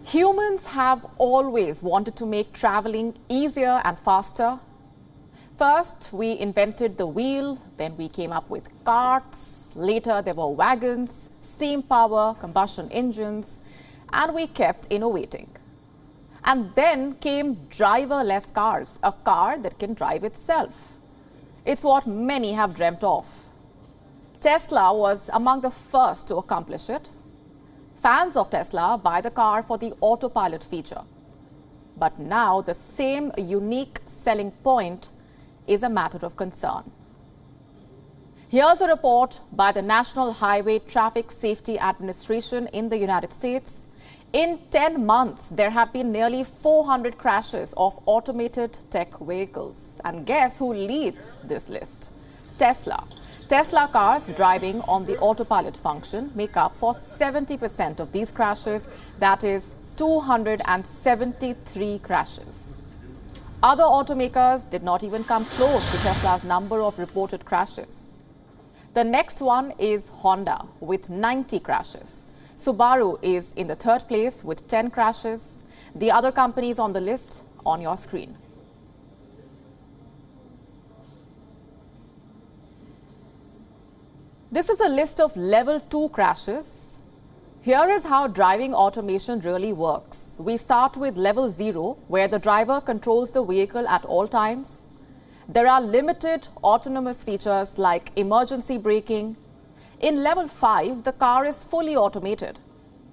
Humans have always wanted to make traveling easier and faster. First, we invented the wheel, then we came up with carts, later there were wagons, steam power, combustion engines, and we kept innovating. And then came driverless cars, a car that can drive itself. It's what many have dreamt of. Tesla was among the first to accomplish it. Fans of Tesla buy the car for the Autopilot feature. But now the same unique selling point is a matter of concern. Here's a report by the National Highway Traffic Safety Administration in the United States. In 10 months, there have been nearly 400 crashes of automated tech vehicles. And guess who leads this list? Tesla. Tesla cars driving on the Autopilot function make up for 70% of these crashes, that is 273 crashes. Other automakers did not even come close to Tesla's number of reported crashes. The next one is Honda with 90 crashes. Subaru is in the third place with 10 crashes. The other companies on the list on your screen. This is a list of level 2 crashes. Here is how driving automation really works. We start with level 0, where the driver controls the vehicle at all times. There are limited autonomous features like emergency braking. In level 5, the car is fully automated.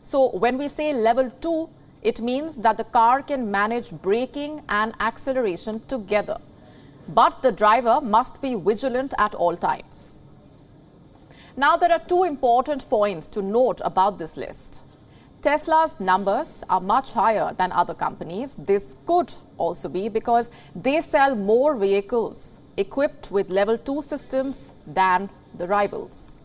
So when we say level 2, it means that the car can manage braking and acceleration together. But the driver must be vigilant at all times. Now, there are two important points to note about this list. Tesla's numbers are much higher than other companies. This could also be because they sell more vehicles equipped with level 2 systems than the rivals.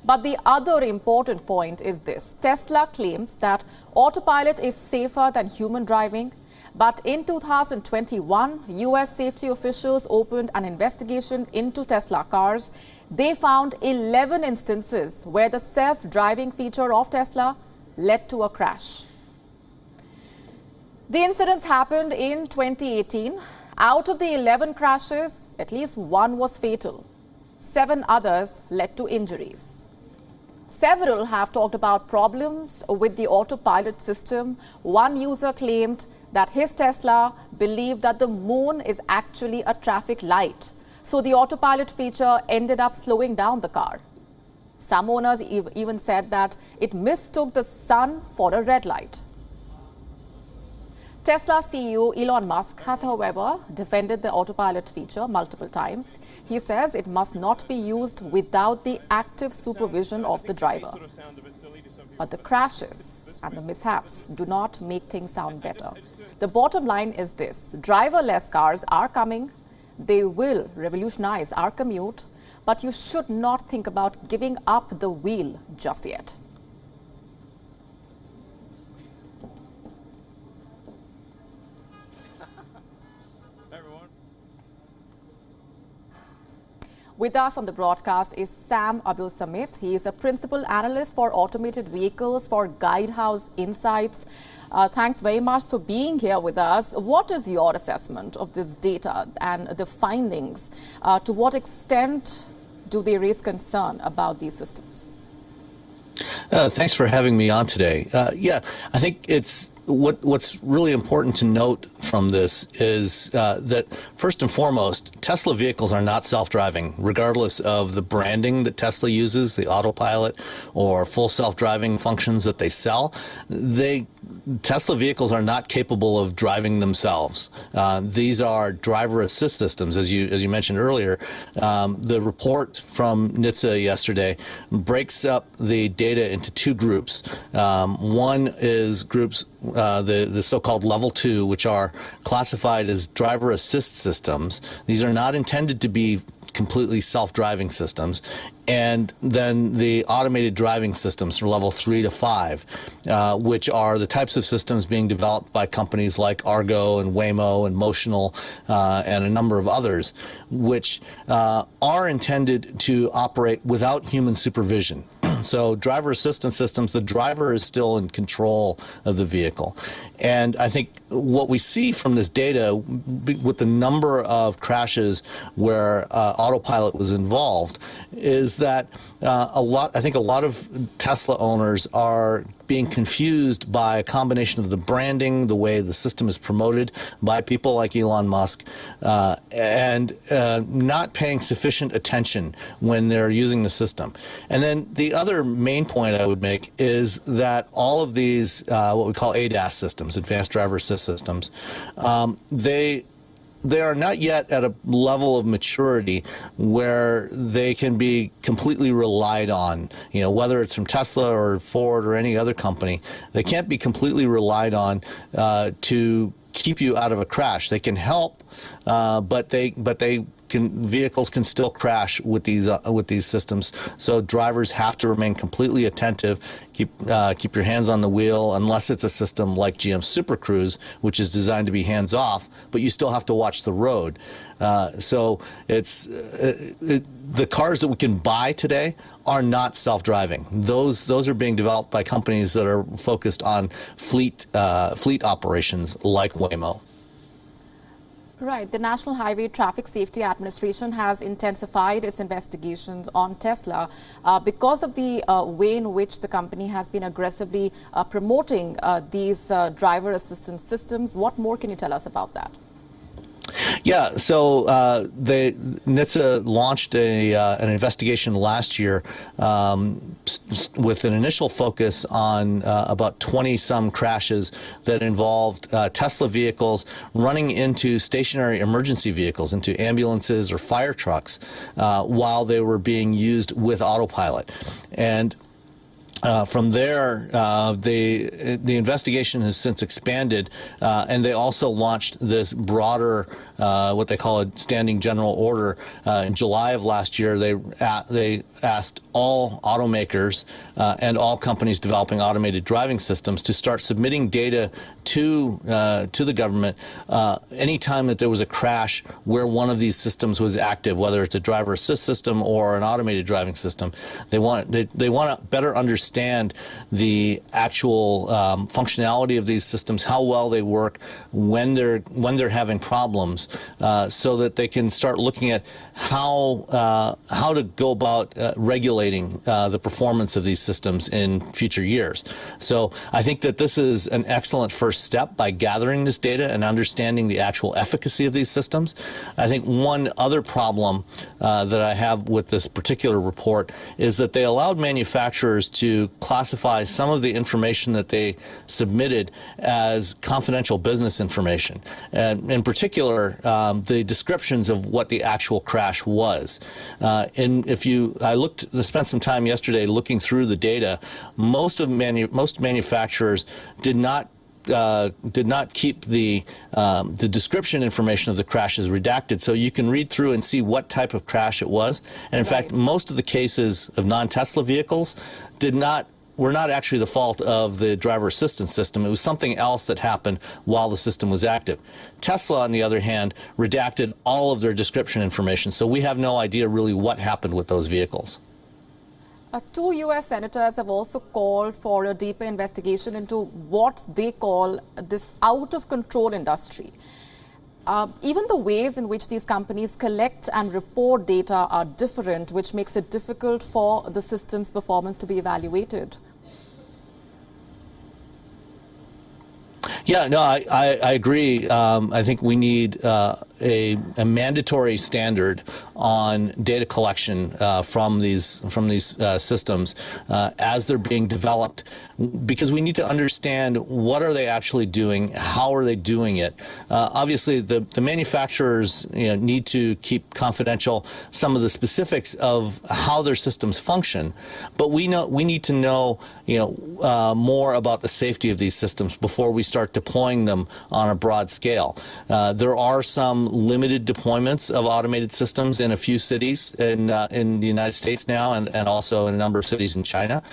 But the other important point is this. Tesla claims that Autopilot is safer than human driving. But in 2021, US safety officials opened an investigation into Tesla cars. They found 11 instances where the self-driving feature of Tesla led to a crash. The incidents happened in 2018. Out of the 11 crashes, at least one was fatal. 7 others led to injuries. Several have talked about problems with the Autopilot system. One user claimed that his Tesla believed that the moon is actually a traffic light. So the Autopilot feature ended up slowing down the car. Some owners even said that it mistook the sun for a red light. Tesla CEO Elon Musk has, however, defended the Autopilot feature multiple times. He says it must not be used without the active supervision of the driver. But the crashes and the mishaps do not make things sound better. The bottom line is this: driverless cars are coming. They will revolutionize our commute, but you should not think about giving up the wheel just yet. With us on the broadcast is Abel Smith. He is a principal analyst for automated vehicles for Guidehouse Insights. Thanks very much for being here with us. What is your assessment of this data and the findings? To what extent do they raise concern about these systems? Thanks for having me on today. Yeah, I think it's what's really important to note from this is that first and foremost, Tesla vehicles are not self-driving, regardless of the branding that Tesla uses, the Autopilot or full self-driving functions that they sell. Tesla vehicles are not capable of driving themselves. These are driver assist systems, as you mentioned earlier. The report from NHTSA yesterday breaks up the data into 2 groups. One is groups the so-called level 2, which are classified as driver assist systems. These are not intended to be completely self-driving systems. And then the automated driving systems for level 3 to 5, which are the types of systems being developed by companies like Argo and Waymo and Motional and a number of others, which are intended to operate without human supervision. So driver assistance systems, the driver is still in control of the vehicle. And I think what we see from this data with the number of crashes where Autopilot was involved is that I think a lot of Tesla owners are being confused by a combination of the branding, the way the system is promoted by people like Elon Musk, and not paying sufficient attention when they're using the system. And then the other main point I would make is that all of these, what we call ADAS systems, advanced driver assist systems, they are not yet at a level of maturity where they can be completely relied on. You know, whether it's from Tesla or Ford or any other company, they can't be completely relied on to keep you out of a crash. They can help, but vehicles can still crash with these systems. So drivers have to remain completely attentive. Keep your hands on the wheel, unless it's a system like GM Super Cruise, which is designed to be hands off, but you still have to watch the road. So the cars that we can buy today are not self-driving. Those are being developed by companies that are focused on fleet operations like Waymo. Right. The National Highway Traffic Safety Administration has intensified its investigations on Tesla because of the way in which the company has been aggressively promoting these driver assistance systems. What more can you tell us about that? Yeah, so NHTSA launched an investigation last year with an initial focus on about 20-some crashes that involved Tesla vehicles running into stationary emergency vehicles, into ambulances or fire trucks, while they were being used with Autopilot. And from there, the investigation has since expanded, and they also launched this broader, what they call a standing general order. In July of last year, they asked all automakers and all companies developing automated driving systems to start submitting data to the government anytime that there was a crash where one of these systems was active, whether it's a driver assist system or an automated driving system. They want to better understand the actual functionality of these systems, how well they work when they're having problems, so that they can start looking at how to go about regulating the performance of these systems in future years. So I think that this is an excellent first step by gathering this data and understanding the actual efficacy of these systems. I think one other problem that I have with this particular report is that they allowed manufacturers to classify some of the information that they submitted as confidential business information, and in particular the descriptions of what the actual crash was. And I spent some time yesterday looking through the data. Most manufacturers did not keep the description information of the crashes redacted, so you can read through and see what type of crash it was. And in fact, most of the cases of non-Tesla vehicles were not actually the fault of the driver assistance system. It was something else that happened while the system was active. Tesla, on the other hand, redacted all of their description information, so we have no idea really what happened with those vehicles. Two U.S. senators have also called for a deeper investigation into what they call this out-of-control industry. Even the ways in which these companies collect and report data are different, which makes it difficult for the system's performance to be evaluated. Yeah, no, I agree. I think we need a mandatory standard on data collection from these systems as they're being developed, because we need to understand what are they actually doing, how are they doing it. Obviously, the manufacturers need to keep confidential some of the specifics of how their systems function, but we need to know more about the safety of these systems before we start deploying them on a broad scale. There are some limited deployments of automated systems in a few cities in the United States now, and also in a number of cities in China.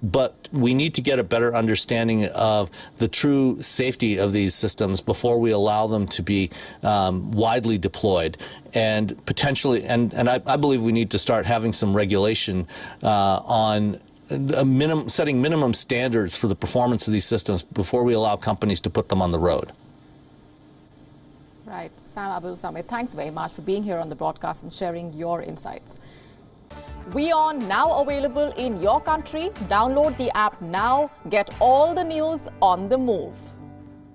But we need to get a better understanding of the true safety of these systems before we allow them to be widely deployed. And potentially, and I believe we need to start having some regulation on setting minimum standards for the performance of these systems before we allow companies to put them on the road. Right. Sam Abel Smith, thanks very much for being here on the broadcast and sharing your insights. WION now available in your country. Download the app now. Get all the news on the move.